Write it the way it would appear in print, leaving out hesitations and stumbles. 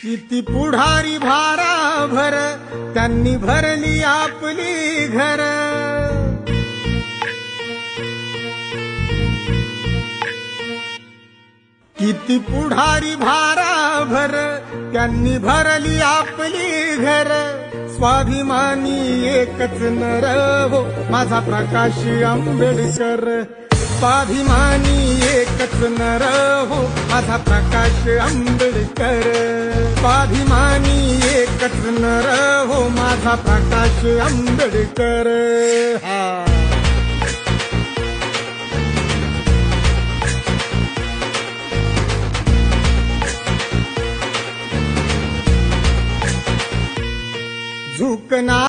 किती पुढारी भाराभर त्यांनी भरली आपली घर, किती पुढारी भाराभर त्यांनी भरली आपली घर। स्वाभिमानी एकच नर हो माझा प्रकाश आंबेडकर, स्वाभिमानी एकच नर हो माझा प्रकाश आंबेडकर, स्वाभिमानी एकच नर हो माझा प्रकाश आंबेडकर। झुकना